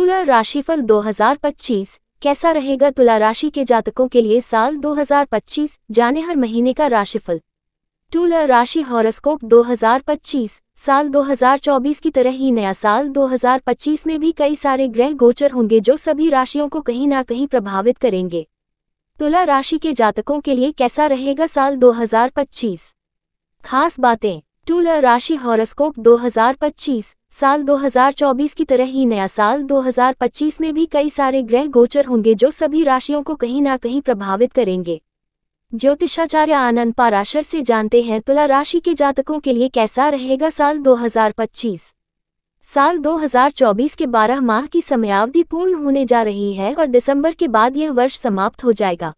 तुला राशिफल 2025 कैसा रहेगा तुला राशि के जातकों के लिए साल 2025। जाने हर महीने का राशिफल। तुला राशि हॉरोस्कोप 2025 साल 2024 की तरह ही नया साल 2025 में भी कई सारे ग्रह गोचर होंगे जो सभी राशियों को कहीं ना कहीं प्रभावित करेंगे। तुला राशि के जातकों के लिए कैसा रहेगा साल 2025। खास बातें। तुला राशि हॉरोस्कोप 2025 साल 2024 की तरह ही नया साल 2025 में भी कई सारे ग्रह गोचर होंगे जो सभी राशियों को कहीं ना कहीं प्रभावित करेंगे। ज्योतिषाचार्य आनंद पाराशर से जानते हैं तुला राशि के जातकों के लिए कैसा रहेगा साल 2025। साल 2024 के 12 माह की समयावधि पूर्ण होने जा रही है और दिसंबर के बाद यह वर्ष समाप्त हो जाएगा।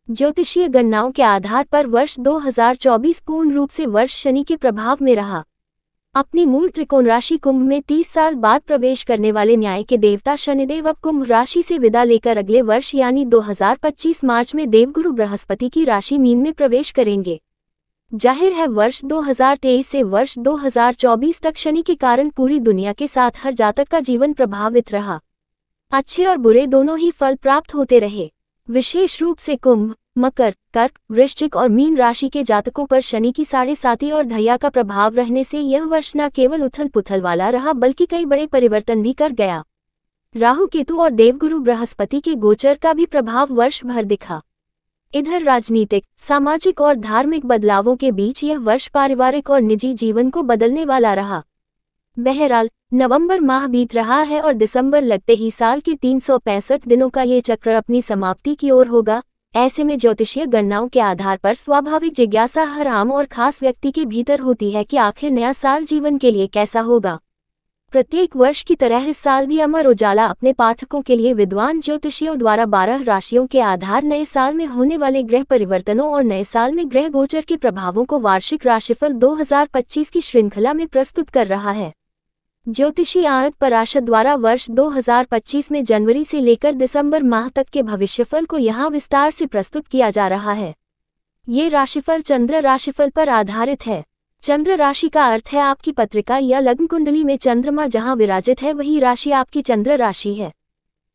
ज्योतिषीय गणनाओं के आधार पर वर्ष 2024 पूर्ण रूप से वर्ष शनि के प्रभाव में रहा। अपनी मूल त्रिकोण राशि कुंभ में 30 साल बाद प्रवेश करने वाले न्याय के देवता शनिदेव अब कुंभ राशि से विदा लेकर अगले वर्ष यानी 2025 मार्च में देवगुरु बृहस्पति की राशि मीन में प्रवेश करेंगे। जाहिर है वर्ष 2023 से वर्ष 2024 तक शनि के कारण पूरी दुनिया के साथ हर जातक का जीवन प्रभावित रहा। अच्छे और बुरे दोनों ही फल प्राप्त होते रहे। विशेष रूप से कुंभ, मकर, कर्क, वृश्चिक और मीन राशि के जातकों पर शनि की 7.5 और धैया का प्रभाव रहने से यह वर्ष न केवल उथल पुथल वाला रहा बल्कि कई बड़े परिवर्तन भी कर गया। राहु केतु और देवगुरु बृहस्पति के गोचर का भी प्रभाव वर्ष भर दिखा। इधर राजनीतिक, सामाजिक और धार्मिक बदलावों के बीच यह वर्ष पारिवारिक और निजी जीवन को बदलने वाला रहा। बहरहाल नवंबर माह बीत रहा है और दिसंबर लगते ही साल के 365 दिनों का ये चक्र अपनी समाप्ति की ओर होगा। ऐसे में ज्योतिषीय गणनाओं के आधार पर स्वाभाविक जिज्ञासा हर आम और खास व्यक्ति के भीतर होती है कि आखिर नया साल जीवन के लिए कैसा होगा। प्रत्येक वर्ष की तरह इस साल भी अमर उजाला अपने पाठकों के लिए विद्वान ज्योतिषियों द्वारा 12 राशियों के आधार नए साल में होने वाले ग्रह परिवर्तनों और नए साल में ग्रह गोचर के प्रभावों को वार्षिक राशिफल 2025 की श्रृंखला में प्रस्तुत कर रहा है। ज्योतिषी आनंद पाराशर द्वारा वर्ष 2025 में जनवरी से लेकर दिसंबर माह तक के भविष्यफल को यहाँ विस्तार से प्रस्तुत किया जा रहा है। ये राशिफल चंद्र राशिफल पर आधारित है। चंद्र राशि का अर्थ है आपकी पत्रिका या लग्न कुंडली में चंद्रमा जहाँ विराजित है वही राशि आपकी चंद्र राशि है।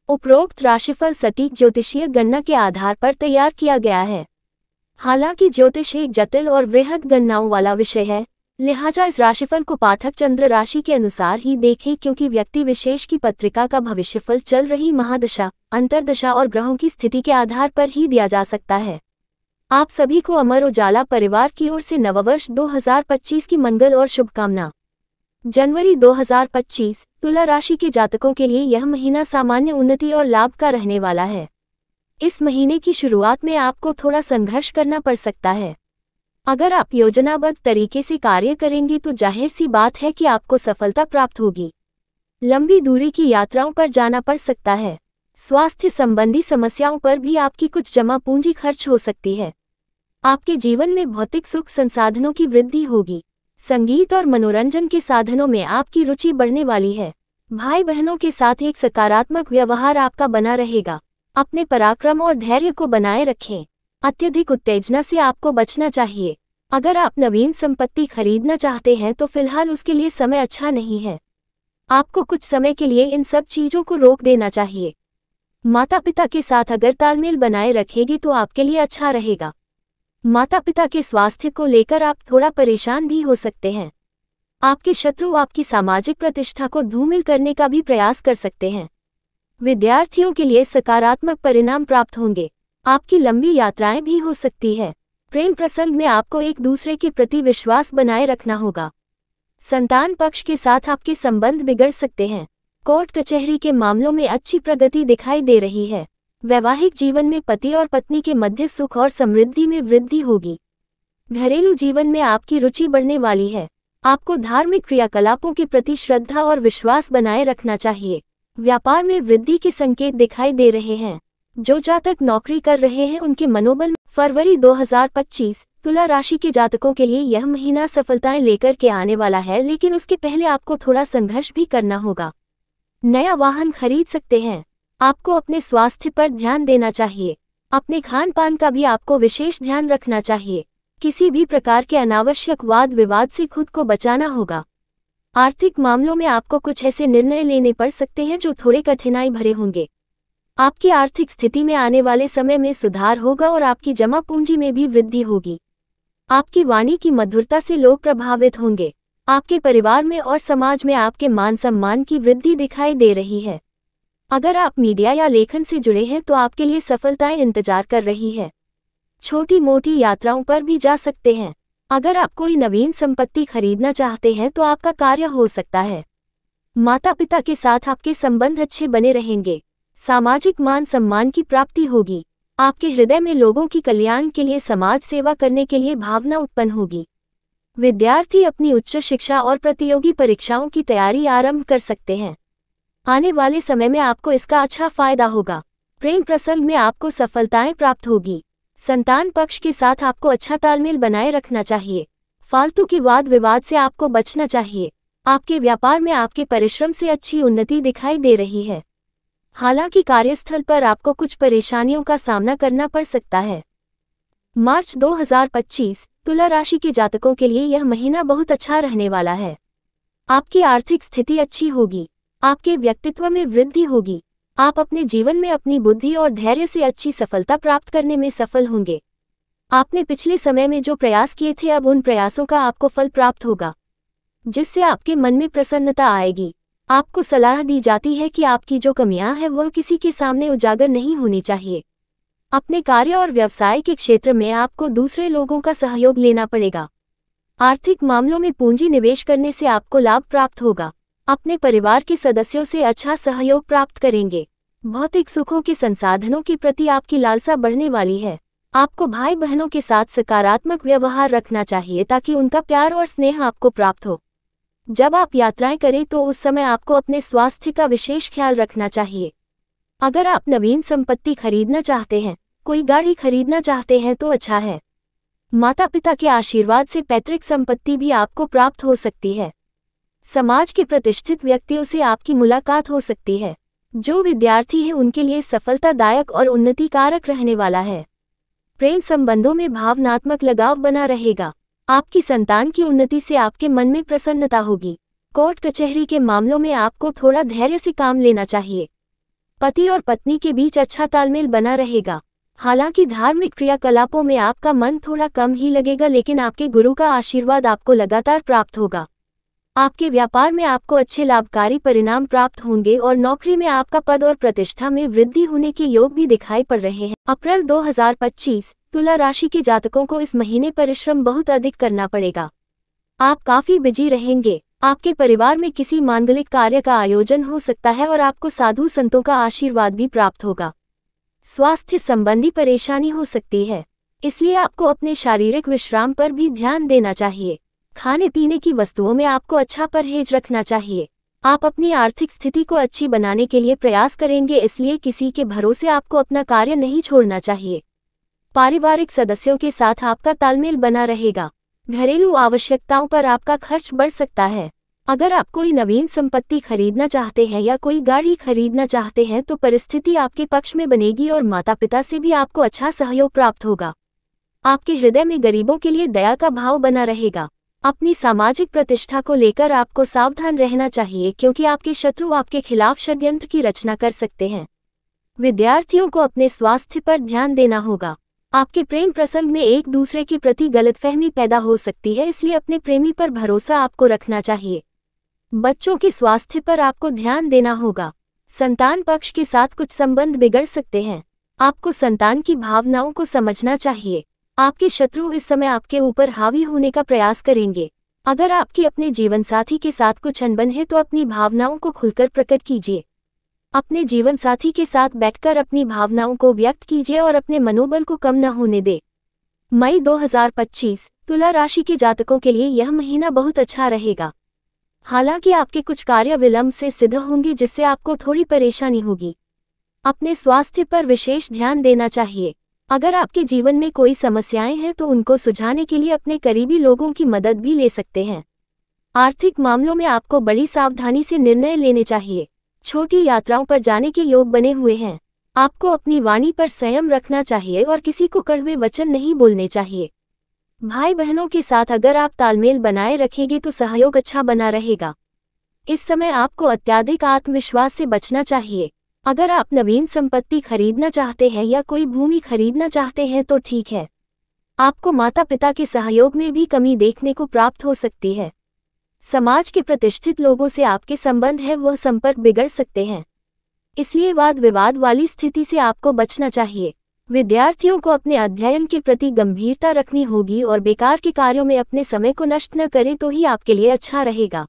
उपरोक्त राशिफल सटीक ज्योतिषीय गणना के आधार पर तैयार किया गया है। हालांकि ज्योतिष एक जटिल और वृहद गणनाओं वाला विषय है, लिहाजा इस राशिफल को पाठक चंद्र राशि के अनुसार ही देखें क्योंकि व्यक्ति विशेष की पत्रिका का भविष्यफल चल रही महादशा, अंतर्दशा और ग्रहों की स्थिति के आधार पर ही दिया जा सकता है। आप सभी को अमर उजाला परिवार की ओर से नववर्ष 2025 की मंगल और शुभकामना। जनवरी 2025 तुला राशि के जातकों के लिए यह महीना सामान्य उन्नति और लाभ का रहने वाला है। इस महीने की शुरुआत में आपको थोड़ा संघर्ष करना पड़ सकता है। अगर आप योजनाबद्ध तरीके से कार्य करेंगे तो जाहिर सी बात है कि आपको सफलता प्राप्त होगी। लंबी दूरी की यात्राओं पर जाना पड़ सकता है। स्वास्थ्य संबंधी समस्याओं पर भी आपकी कुछ जमा पूंजी खर्च हो सकती है। आपके जीवन में भौतिक सुख संसाधनों की वृद्धि होगी। संगीत और मनोरंजन के साधनों में आपकी रुचि बढ़ने वाली है। भाई बहनों के साथ एक सकारात्मक व्यवहार आपका बना रहेगा। अपने पराक्रम और धैर्य को बनाए रखें। अत्यधिक उत्तेजना से आपको बचना चाहिए। अगर आप नवीन संपत्ति खरीदना चाहते हैं तो फिलहाल उसके लिए समय अच्छा नहीं है। आपको कुछ समय के लिए इन सब चीजों को रोक देना चाहिए। माता पिता के साथ अगर तालमेल बनाए रखेंगे तो आपके लिए अच्छा रहेगा। माता पिता के स्वास्थ्य को लेकर आप थोड़ा परेशान भी हो सकते हैं। आपके शत्रु आपकी सामाजिक प्रतिष्ठा को धूमिल करने का भी प्रयास कर सकते हैं। विद्यार्थियों के लिए सकारात्मक परिणाम प्राप्त होंगे। आपकी लंबी यात्राएं भी हो सकती है। प्रेम प्रसंग में आपको एक दूसरे के प्रति विश्वास बनाए रखना होगा। संतान पक्ष के साथ आपके संबंध बिगड़ सकते हैं। कोर्ट कचहरी के मामलों में अच्छी प्रगति दिखाई दे रही है। वैवाहिक जीवन में पति और पत्नी के मध्य सुख और समृद्धि में वृद्धि होगी। घरेलू जीवन में आपकी रुचि बढ़ने वाली है। आपको धार्मिक क्रियाकलापों के प्रति श्रद्धा और विश्वास बनाए रखना चाहिए। व्यापार में वृद्धि के संकेत दिखाई दे रहे हैं। जो जातक नौकरी कर रहे हैं उनके मनोबल। फरवरी 2025 तुला राशि के जातकों के लिए यह महीना सफलताएं लेकर के आने वाला है, लेकिन उसके पहले आपको थोड़ा संघर्ष भी करना होगा। नया वाहन खरीद सकते हैं। आपको अपने स्वास्थ्य पर ध्यान देना चाहिए। अपने खान पान का भी आपको विशेष ध्यान रखना चाहिए। किसी भी प्रकार के अनावश्यक वाद विवाद से खुद को बचाना होगा। आर्थिक मामलों में आपको कुछ ऐसे निर्णय लेने पड़ सकते हैं जो थोड़े कठिनाई भरे होंगे। आपकी आर्थिक स्थिति में आने वाले समय में सुधार होगा और आपकी जमा पूंजी में भी वृद्धि होगी। आपकी वाणी की मधुरता से लोग प्रभावित होंगे। आपके परिवार में और समाज में आपके मान सम्मान की वृद्धि दिखाई दे रही है। अगर आप मीडिया या लेखन से जुड़े हैं तो आपके लिए सफलताएं इंतजार कर रही है। छोटी मोटी यात्राओं पर भी जा सकते हैं। अगर आप कोई नवीन संपत्ति खरीदना चाहते हैं तो आपका कार्य हो सकता है। माता पिता के साथ आपके संबंध अच्छे बने रहेंगे। सामाजिक मान सम्मान की प्राप्ति होगी। आपके हृदय में लोगों की कल्याण के लिए समाज सेवा करने के लिए भावना उत्पन्न होगी। विद्यार्थी अपनी उच्च शिक्षा और प्रतियोगी परीक्षाओं की तैयारी आरंभ कर सकते हैं। आने वाले समय में आपको इसका अच्छा फायदा होगा। प्रेम प्रसंग में आपको सफलताएं प्राप्त होगी। संतान पक्ष के साथ आपको अच्छा तालमेल बनाए रखना चाहिए। फालतू के वाद विवाद से आपको बचना चाहिए। आपके व्यापार में आपके परिश्रम से अच्छी उन्नति दिखाई दे रही है। हालांकि कार्यस्थल पर आपको कुछ परेशानियों का सामना करना पड़ सकता है। मार्च 2025 तुला राशि के जातकों के लिए यह महीना बहुत अच्छा रहने वाला है। आपकी आर्थिक स्थिति अच्छी होगी। आपके व्यक्तित्व में वृद्धि होगी। आप अपने जीवन में अपनी बुद्धि और धैर्य से अच्छी सफलता प्राप्त करने में सफल होंगे। आपने पिछले समय में जो प्रयास किए थे अब उन प्रयासों का आपको फल प्राप्त होगा, जिससे आपके मन में प्रसन्नता आएगी। आपको सलाह दी जाती है कि आपकी जो कमियां हैं वह किसी के सामने उजागर नहीं होनी चाहिए। अपने कार्य और व्यवसाय के क्षेत्र में आपको दूसरे लोगों का सहयोग लेना पड़ेगा। आर्थिक मामलों में पूंजी निवेश करने से आपको लाभ प्राप्त होगा। अपने परिवार के सदस्यों से अच्छा सहयोग प्राप्त करेंगे। भौतिक सुखों के संसाधनों के प्रति आपकी लालसा बढ़ने वाली है। आपको भाई बहनों के साथ सकारात्मक व्यवहार रखना चाहिए ताकि उनका प्यार और स्नेह आपको प्राप्त हो। जब आप यात्राएं करें तो उस समय आपको अपने स्वास्थ्य का विशेष ख्याल रखना चाहिए। अगर आप नवीन संपत्ति खरीदना चाहते हैं, कोई गाड़ी खरीदना चाहते हैं तो अच्छा है। माता पिता के आशीर्वाद से पैतृक संपत्ति भी आपको प्राप्त हो सकती है। समाज के प्रतिष्ठित व्यक्तियों से आपकी मुलाकात हो सकती है। जो विद्यार्थी हैं उनके लिए सफलतादायक और उन्नतिकारक रहने वाला है। प्रेम संबंधों में भावनात्मक लगाव बना रहेगा। आपकी संतान की उन्नति से आपके मन में प्रसन्नता होगी। कोर्ट कचहरी के मामलों में आपको थोड़ा धैर्य से काम लेना चाहिए। पति और पत्नी के बीच अच्छा तालमेल बना रहेगा। हालांकि धार्मिक क्रियाकलापों में आपका मन थोड़ा कम ही लगेगा, लेकिन आपके गुरु का आशीर्वाद आपको लगातार प्राप्त होगा। आपके व्यापार में आपको अच्छे लाभकारी परिणाम प्राप्त होंगे और नौकरी में आपका पद और प्रतिष्ठा में वृद्धि होने के योग भी दिखाई पड़ रहे हैं। अप्रैल 2025 तुला राशि के जातकों को इस महीने परिश्रम बहुत अधिक करना पड़ेगा। आप काफी बिजी रहेंगे। आपके परिवार में किसी मांगलिक कार्य का आयोजन हो सकता है और आपको साधु संतों का आशीर्वाद भी प्राप्त होगा। स्वास्थ्य संबंधी परेशानी हो सकती है, इसलिए आपको अपने शारीरिक विश्राम पर भी ध्यान देना चाहिए। खाने पीने की वस्तुओं में आपको अच्छा परहेज रखना चाहिए। आप अपनी आर्थिक स्थिति को अच्छी बनाने के लिए प्रयास करेंगे, इसलिए किसी के भरोसे आपको अपना कार्य नहीं छोड़ना चाहिए। पारिवारिक सदस्यों के साथ आपका तालमेल बना रहेगा। घरेलू आवश्यकताओं पर आपका खर्च बढ़ सकता है। अगर आप कोई नवीन संपत्ति खरीदना चाहते हैं या कोई गाड़ी खरीदना चाहते हैं तो परिस्थिति आपके पक्ष में बनेगी और माता पिता से भी आपको अच्छा सहयोग प्राप्त होगा। आपके हृदय में गरीबों के लिए दया का भाव बना रहेगा। अपनी सामाजिक प्रतिष्ठा को लेकर आपको सावधान रहना चाहिए, क्योंकि आपके शत्रु आपके खिलाफ षड्यंत्र की रचना कर सकते हैं। विद्यार्थियों को अपने स्वास्थ्य पर ध्यान देना होगा। आपके प्रेम प्रसंग में एक दूसरे के प्रति गलतफहमी पैदा हो सकती है, इसलिए अपने प्रेमी पर भरोसा आपको रखना चाहिए। बच्चों के स्वास्थ्य पर आपको ध्यान देना होगा। संतान पक्ष के साथ कुछ संबंध बिगड़ सकते हैं। आपको संतान की भावनाओं को समझना चाहिए। आपके शत्रु इस समय आपके ऊपर हावी होने का प्रयास करेंगे। अगर आपकी अपने जीवनसाथी के साथ कुछ अनबन है तो अपनी भावनाओं को खुलकर प्रकट कीजिए। अपने जीवनसाथी के साथ बैठकर अपनी भावनाओं को व्यक्त कीजिए और अपने मनोबल को कम न होने दे। मई 2025 तुला राशि के जातकों के लिए यह महीना बहुत अच्छा रहेगा। हालांकि आपके कुछ कार्य विलंब से सिद्ध होंगे, जिससे आपको थोड़ी परेशानी होगी। अपने स्वास्थ्य पर विशेष ध्यान देना चाहिए। अगर आपके जीवन में कोई समस्याएं हैं तो उनको सुलझाने के लिए अपने करीबी लोगों की मदद भी ले सकते हैं। आर्थिक मामलों में आपको बड़ी सावधानी से निर्णय लेने चाहिए। छोटी यात्राओं पर जाने के योग बने हुए हैं। आपको अपनी वाणी पर संयम रखना चाहिए और किसी को कड़वे वचन नहीं बोलने चाहिए। भाई बहनों के साथ अगर आप तालमेल बनाए रखेंगे तो सहयोग अच्छा बना रहेगा। इस समय आपको अत्यधिक आत्मविश्वास से बचना चाहिए। अगर आप नवीन संपत्ति खरीदना चाहते हैं या कोई भूमि खरीदना चाहते हैं तो ठीक है। आपको माता पिता के सहयोग में भी कमी देखने को प्राप्त हो सकती है। समाज के प्रतिष्ठित लोगों से आपके संबंध है वह संपर्क बिगड़ सकते हैं, इसलिए वाद विवाद वाली स्थिति से आपको बचना चाहिए। विद्यार्थियों को अपने अध्ययन के प्रति गंभीरता रखनी होगी और बेकार के कार्यों में अपने समय को नष्ट न करें तो ही आपके लिए अच्छा रहेगा।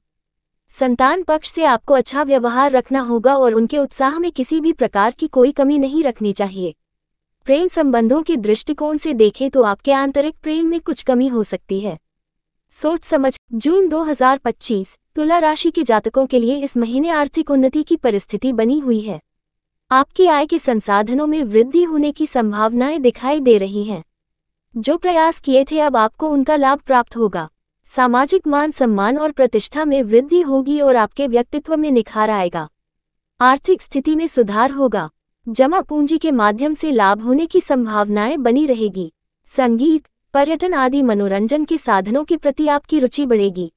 संतान पक्ष से आपको अच्छा व्यवहार रखना होगा और उनके उत्साह में किसी भी प्रकार की कोई कमी नहीं रखनी चाहिए। प्रेम संबंधों के दृष्टिकोण से देखें तो आपके आंतरिक प्रेम में कुछ कमी हो सकती है। सोच समझ। जून 2025 तुला राशि के जातकों के लिए इस महीने आर्थिक उन्नति की परिस्थिति बनी हुई है। आपकी आय के संसाधनों में वृद्धि होने की संभावनाएं दिखाई दे रही हैं। जो प्रयास किए थे अब आपको उनका लाभ प्राप्त होगा। सामाजिक मान सम्मान और प्रतिष्ठा में वृद्धि होगी और आपके व्यक्तित्व में निखार आएगा। आर्थिक स्थिति में सुधार होगा। जमा पूंजी के माध्यम से लाभ होने की संभावनाएं बनी रहेगी। संगीत, पर्यटन आदि मनोरंजन के साधनों के प्रति आपकी रुचि बढ़ेगी।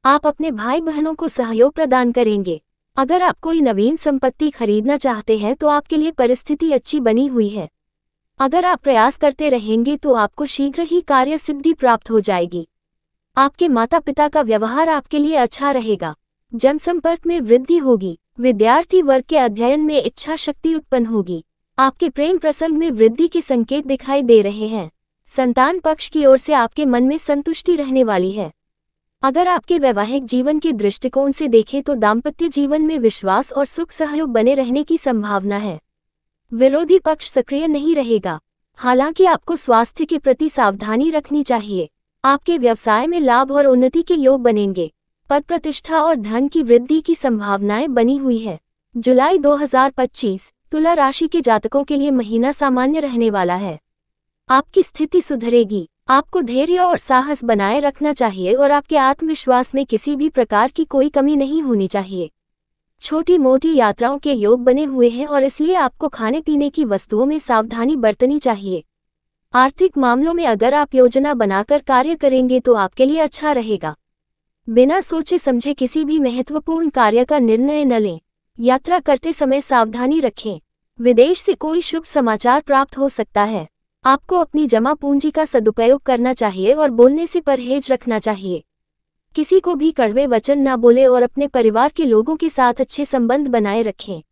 आप अपने भाई बहनों को सहयोग प्रदान करेंगे। अगर आप कोई नवीन संपत्ति खरीदना चाहते हैं तो आपके लिए परिस्थिति अच्छी बनी हुई है। अगर आप प्रयास करते रहेंगे तो आपको शीघ्र ही कार्य सिद्धि प्राप्त हो जाएगी। आपके माता पिता का व्यवहार आपके लिए अच्छा रहेगा। जनसंपर्क में वृद्धि होगी। विद्यार्थी वर्ग के अध्ययन में इच्छा शक्ति उत्पन्न होगी। आपके प्रेम प्रसंग में वृद्धि के संकेत दिखाई दे रहे हैं। संतान पक्ष की ओर से आपके मन में संतुष्टि रहने वाली है। अगर आपके वैवाहिक जीवन के दृष्टिकोण से देखें तो दाम्पत्य जीवन में विश्वास और सुख सहयोग बने रहने की संभावना है। विरोधी पक्ष सक्रिय नहीं रहेगा। हालांकि आपको स्वास्थ्य के प्रति सावधानी रखनी चाहिए। आपके व्यवसाय में लाभ और उन्नति के योग बनेंगे। पद प्रतिष्ठा और धन की वृद्धि की संभावनाएं बनी हुई है। जुलाई 2025 तुला राशि के जातकों के लिए महीना सामान्य रहने वाला है। आपकी स्थिति सुधरेगी। आपको धैर्य और साहस बनाए रखना चाहिए और आपके आत्मविश्वास में किसी भी प्रकार की कोई कमी नहीं होनी चाहिए। छोटी मोटी यात्राओं के योग बने हुए हैं और इसलिए आपको खाने पीने की वस्तुओं में सावधानी बरतनी चाहिए। आर्थिक मामलों में अगर आप योजना बनाकर कार्य करेंगे तो आपके लिए अच्छा रहेगा। बिना सोचे समझे किसी भी महत्वपूर्ण कार्य का निर्णय न लें। यात्रा करते समय सावधानी रखें। विदेश से कोई शुभ समाचार प्राप्त हो सकता है। आपको अपनी जमा पूंजी का सदुपयोग करना चाहिए और बोलने से परहेज रखना चाहिए। किसी को भी कड़वे वचन न बोले और अपने परिवार के लोगों के साथ अच्छे संबंध बनाए रखें।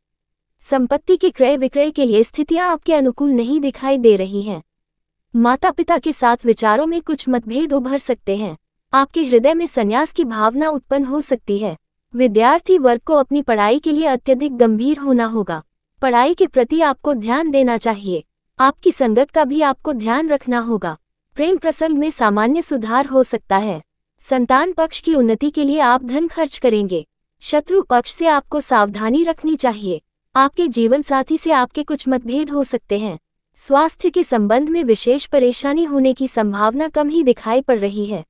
संपत्ति के क्रय विक्रय के लिए स्थितियां आपके अनुकूल नहीं दिखाई दे रही हैं। माता पिता के साथ विचारों में कुछ मतभेद उभर सकते हैं। आपके हृदय में संन्यास की भावना उत्पन्न हो सकती है। विद्यार्थी वर्ग को अपनी पढ़ाई के लिए अत्यधिक गंभीर होना होगा। पढ़ाई के प्रति आपको ध्यान देना चाहिए। आपकी संगत का भी आपको ध्यान रखना होगा। प्रेम प्रसंग में सामान्य सुधार हो सकता है। संतान पक्ष की उन्नति के लिए आप धन खर्च करेंगे। शत्रु पक्ष से आपको सावधानी रखनी चाहिए। आपके जीवन साथी से आपके कुछ मतभेद हो सकते हैं। स्वास्थ्य के संबंध में विशेष परेशानी होने की संभावना कम ही दिखाई पड़ रही है।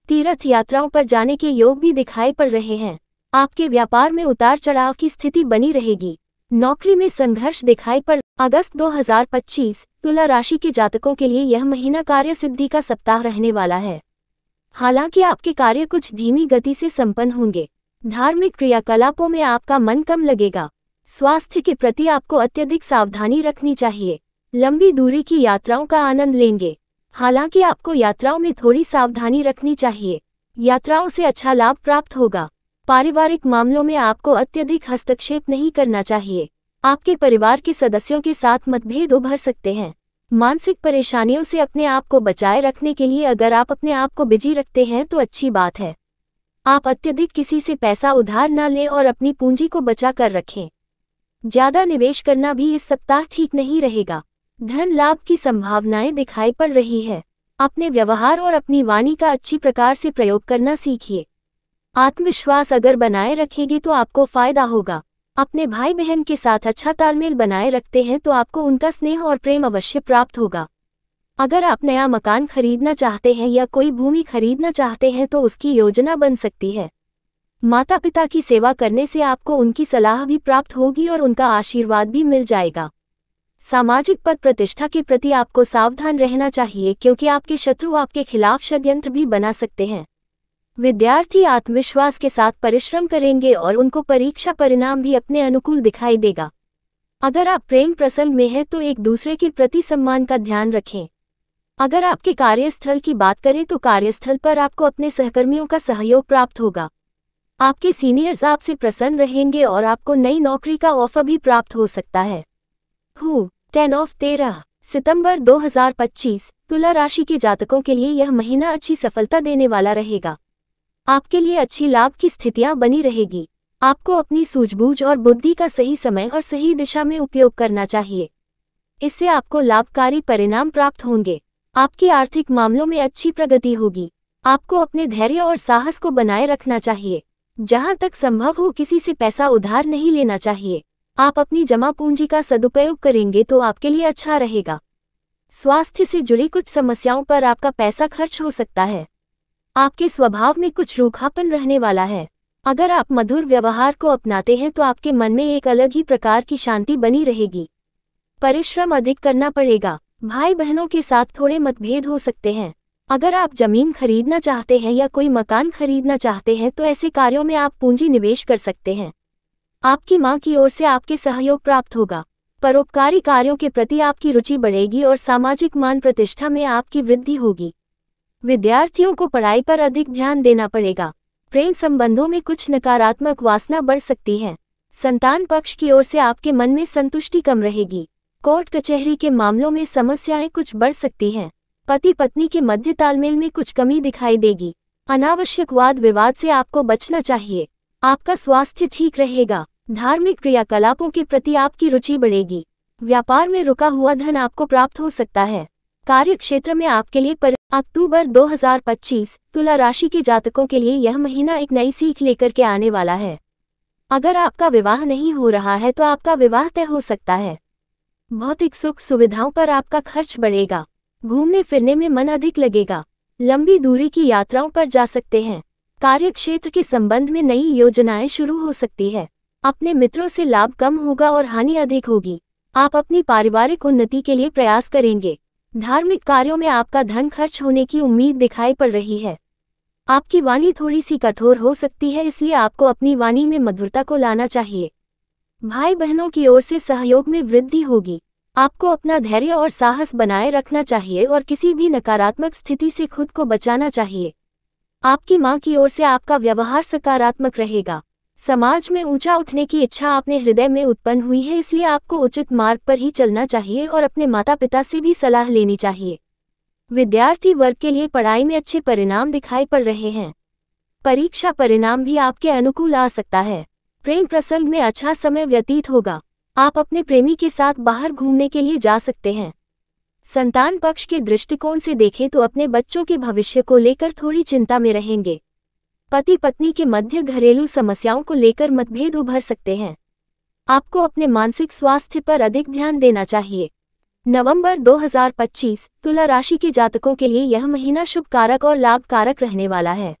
तीर्थ यात्राओं पर जाने के योग भी दिखाई पड़ रहे हैं। आपके व्यापार में उतार चढ़ाव की स्थिति बनी रहेगी। नौकरी में संघर्ष दिखाई पड़। अगस्त 2025 तुला राशि के जातकों के लिए यह महीना कार्य सिद्धि का सप्ताह रहने वाला है। हालांकि आपके कार्य कुछ धीमी गति से संपन्न होंगे। धार्मिक क्रियाकलापों में आपका मन कम लगेगा। स्वास्थ्य के प्रति आपको अत्यधिक सावधानी रखनी चाहिए। लंबी दूरी की यात्राओं का आनंद लेंगे। हालांकि आपको यात्राओं में थोड़ी सावधानी रखनी चाहिए। यात्राओं से अच्छा लाभ प्राप्त होगा। पारिवारिक मामलों में आपको अत्यधिक हस्तक्षेप नहीं करना चाहिए। आपके परिवार के सदस्यों के साथ मतभेद उभर सकते हैं। मानसिक परेशानियों से अपने आप को बचाए रखने के लिए अगर आप अपने आप को बिजी रखते हैं तो अच्छी बात है। आप अत्यधिक किसी से पैसा उधार न लें और अपनी पूंजी को बचा कर रखें। ज्यादा निवेश करना भी इस सप्ताह ठीक नहीं रहेगा। धन लाभ की संभावनाएं दिखाई पड़ रही है। अपने व्यवहार और अपनी वाणी का अच्छी प्रकार से प्रयोग करना सीखिए। आत्मविश्वास अगर बनाए रखेंगे तो आपको फायदा होगा। अपने भाई बहन के साथ अच्छा तालमेल बनाए रखते हैं तो आपको उनका स्नेह और प्रेम अवश्य प्राप्त होगा। अगर आप नया मकान खरीदना चाहते हैं या कोई भूमि खरीदना चाहते हैं तो उसकी योजना बन सकती है। माता पिता की सेवा करने से आपको उनकी सलाह भी प्राप्त होगी और उनका आशीर्वाद भी मिल जाएगा। सामाजिक पद प्रतिष्ठा के प्रति आपको सावधान रहना चाहिए क्योंकि आपके शत्रु आपके खिलाफ षड्यंत्र भी बना सकते हैं। विद्यार्थी आत्मविश्वास के साथ परिश्रम करेंगे और उनको परीक्षा परिणाम भी अपने अनुकूल दिखाई देगा। अगर आप प्रेम प्रसंग में हैं तो एक दूसरे के प्रति सम्मान का ध्यान रखें। अगर आपके कार्यस्थल की बात करें तो कार्यस्थल पर आपको अपने सहकर्मियों का सहयोग प्राप्त होगा। आपके सीनियर्स आपसे प्रसन्न रहेंगे और आपको नई नौकरी का ऑफर भी प्राप्त हो सकता है। 13 सितंबर 2025 तुला राशि के जातकों के लिए यह महीना अच्छी सफलता देने वाला रहेगा। आपके लिए अच्छी लाभ की स्थितियां बनी रहेगी। आपको अपनी सूझबूझ और बुद्धि का सही समय और सही दिशा में उपयोग करना चाहिए। इससे आपको लाभकारी परिणाम प्राप्त होंगे। आपके आर्थिक मामलों में अच्छी प्रगति होगी। आपको अपने धैर्य और साहस को बनाए रखना चाहिए। जहां तक संभव हो किसी से पैसा उधार नहीं लेना चाहिए। आप अपनी जमा पूंजी का सदुपयोग करेंगे तो आपके लिए अच्छा रहेगा। स्वास्थ्य से जुड़ी कुछ समस्याओं पर आपका पैसा खर्च हो सकता है। आपके स्वभाव में कुछ रूखापन रहने वाला है। अगर आप मधुर व्यवहार को अपनाते हैं तो आपके मन में एक अलग ही प्रकार की शांति बनी रहेगी। परिश्रम अधिक करना पड़ेगा। भाई बहनों के साथ थोड़े मतभेद हो सकते हैं। अगर आप जमीन खरीदना चाहते हैं या कोई मकान खरीदना चाहते हैं तो ऐसे कार्यों में आप पूंजी निवेश कर सकते हैं। आपकी मां की ओर से आपके सहयोग प्राप्त होगा। परोपकारी कार्यों के प्रति आपकी रुचि बढ़ेगी और सामाजिक मान प्रतिष्ठा में आपकी वृद्धि होगी। विद्यार्थियों को पढ़ाई पर अधिक ध्यान देना पड़ेगा। प्रेम संबंधों में कुछ नकारात्मक वासना बढ़ सकती है। संतान पक्ष की ओर से आपके मन में संतुष्टि कम रहेगी। कोर्ट कचहरी के मामलों में समस्याएं कुछ बढ़ सकती हैं। पति पत्नी के मध्य तालमेल में कुछ कमी दिखाई देगी। अनावश्यक वाद विवाद से आपको बचना चाहिए। आपका स्वास्थ्य ठीक रहेगा। धार्मिक क्रियाकलापों के प्रति आपकी रुचि बढ़ेगी। व्यापार में रुका हुआ धन आपको प्राप्त हो सकता है। कार्य क्षेत्र में आपके लिए अक्टूबर 2025 तुला राशि के जातकों के लिए यह महीना एक नई सीख लेकर के आने वाला है। अगर आपका विवाह नहीं हो रहा है तो आपका विवाह तय हो सकता है। भौतिक सुख सुविधाओं पर आपका खर्च बढ़ेगा। घूमने फिरने में मन अधिक लगेगा। लंबी दूरी की यात्राओं पर जा सकते हैं। कार्य क्षेत्र के संबंध में नई योजनाएं शुरू हो सकती है। अपने मित्रों से लाभ कम होगा और हानि अधिक होगी। आप अपनी पारिवारिक उन्नति के लिए प्रयास करेंगे। धार्मिक कार्यों में आपका धन खर्च होने की उम्मीद दिखाई पड़ रही है। आपकी वाणी थोड़ी सी कठोर हो सकती है, इसलिए आपको अपनी वाणी में मधुरता को लाना चाहिए। भाई बहनों की ओर से सहयोग में वृद्धि होगी। आपको अपना धैर्य और साहस बनाए रखना चाहिए और किसी भी नकारात्मक स्थिति से खुद को बचाना चाहिए। आपकी मां की ओर से आपका व्यवहार सकारात्मक रहेगा। समाज में ऊंचा उठने की इच्छा अपने हृदय में उत्पन्न हुई है, इसलिए आपको उचित मार्ग पर ही चलना चाहिए और अपने माता पिता से भी सलाह लेनी चाहिए। विद्यार्थी वर्ग के लिए पढ़ाई में अच्छे परिणाम दिखाई पड़ रहे हैं। परीक्षा परिणाम भी आपके अनुकूल आ सकता है। प्रेम प्रसंग में अच्छा समय व्यतीत होगा। आप अपने प्रेमी के साथ बाहर घूमने के लिए जा सकते हैं। संतान पक्ष के दृष्टिकोण से देखें तो अपने बच्चों के भविष्य को लेकर थोड़ी चिंता में रहेंगे। पति पत्नी के मध्य घरेलू समस्याओं को लेकर मतभेद उभर सकते हैं। आपको अपने मानसिक स्वास्थ्य पर अधिक ध्यान देना चाहिए। नवंबर 2025 तुला राशि के जातकों के लिए यह महीना शुभ कारक और लाभकारक रहने वाला है।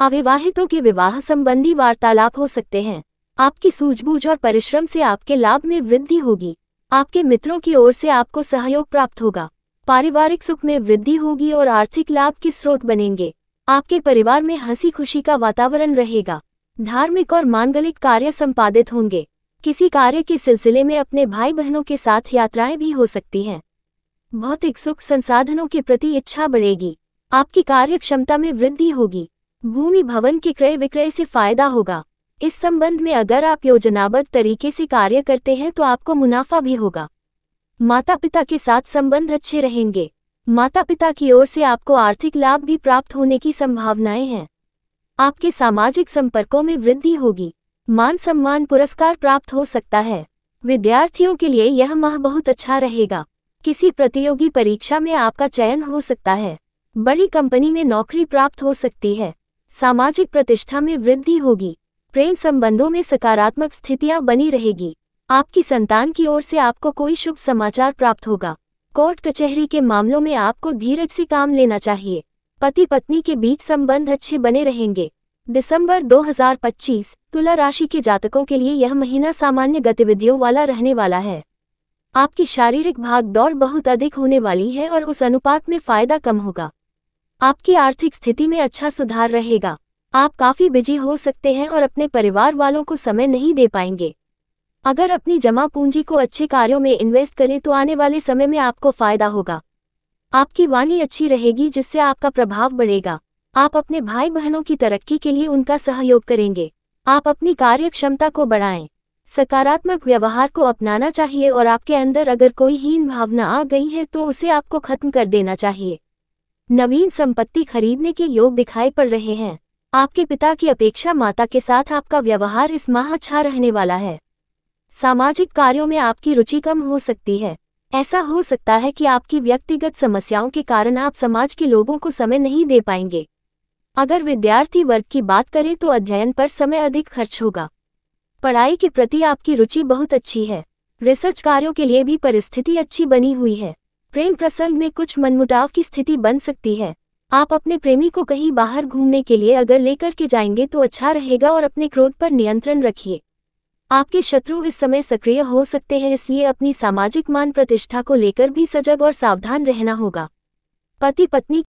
अविवाहितों के विवाह संबंधी वार्तालाप हो सकते हैं। आपकी सूझबूझ और परिश्रम से आपके लाभ में वृद्धि होगी। आपके मित्रों की ओर से आपको सहयोग प्राप्त होगा। पारिवारिक सुख में वृद्धि होगी और आर्थिक लाभ के स्रोत बनेंगे। आपके परिवार में हंसी खुशी का वातावरण रहेगा। धार्मिक और मांगलिक कार्य संपादित होंगे। किसी कार्य के सिलसिले में अपने भाई बहनों के साथ यात्राएं भी हो सकती हैं। भौतिक सुख संसाधनों के प्रति इच्छा बढ़ेगी। आपकी कार्य क्षमता में वृद्धि होगी। भूमि भवन के क्रय विक्रय से फायदा होगा। इस संबंध में अगर आप योजनाबद्ध तरीके से कार्य करते हैं तो आपको मुनाफा भी होगा। माता पिता के साथ संबंध अच्छे रहेंगे। माता पिता की ओर से आपको आर्थिक लाभ भी प्राप्त होने की संभावनाएं हैं। आपके सामाजिक संपर्कों में वृद्धि होगी। मान सम्मान पुरस्कार प्राप्त हो सकता है। विद्यार्थियों के लिए यह माह बहुत अच्छा रहेगा। किसी प्रतियोगी परीक्षा में आपका चयन हो सकता है। बड़ी कंपनी में नौकरी प्राप्त हो सकती है। सामाजिक प्रतिष्ठा में वृद्धि होगी। प्रेम संबंधों में सकारात्मक स्थितियां बनी रहेगी। आपकी संतान की ओर से आपको कोई शुभ समाचार प्राप्त होगा। कोर्ट कचहरी के मामलों में आपको धीरज से काम लेना चाहिए। पति पत्नी के बीच संबंध अच्छे बने रहेंगे। दिसंबर 2025 तुला राशि के जातकों के लिए यह महीना सामान्य गतिविधियों वाला रहने वाला है। आपकी शारीरिक भागदौड़ बहुत अधिक होने वाली है और उस अनुपात में फायदा कम होगा। आपकी आर्थिक स्थिति में अच्छा सुधार रहेगा। आप काफ़ी बिजी हो सकते हैं और अपने परिवार वालों को समय नहीं दे पाएंगे। अगर अपनी जमा पूंजी को अच्छे कार्यों में इन्वेस्ट करें तो आने वाले समय में आपको फायदा होगा। आपकी वाणी अच्छी रहेगी जिससे आपका प्रभाव बढ़ेगा। आप अपने भाई बहनों की तरक्की के लिए उनका सहयोग करेंगे। आप अपनी कार्य क्षमता को बढ़ाएं। सकारात्मक व्यवहार को अपनाना चाहिए और आपके अंदर अगर कोई हीन भावना आ गई है तो उसे आपको खत्म कर देना चाहिए। नवीन संपत्ति खरीदने के योग दिखाई पड़ रहे हैं। आपके पिता की अपेक्षा माता के साथ आपका व्यवहार इस माह अच्छा रहने वाला है। सामाजिक कार्यों में आपकी रुचि कम हो सकती है। ऐसा हो सकता है कि आपकी व्यक्तिगत समस्याओं के कारण आप समाज के लोगों को समय नहीं दे पाएंगे। अगर विद्यार्थी वर्ग की बात करें तो अध्ययन पर समय अधिक खर्च होगा। पढ़ाई के प्रति आपकी रुचि बहुत अच्छी है। रिसर्च कार्यों के लिए भी परिस्थिति अच्छी बनी हुई है। प्रेम प्रसंग में कुछ मनमुटाव की स्थिति बन सकती है। आप अपने प्रेमी को कहीं बाहर घूमने के लिए अगर लेकर के जाएंगे तो अच्छा रहेगा और अपने क्रोध पर नियंत्रण रखिए। आपके शत्रु इस समय सक्रिय हो सकते हैं, इसलिए अपनी सामाजिक मान प्रतिष्ठा को लेकर भी सजग और सावधान रहना होगा। पति पत्नी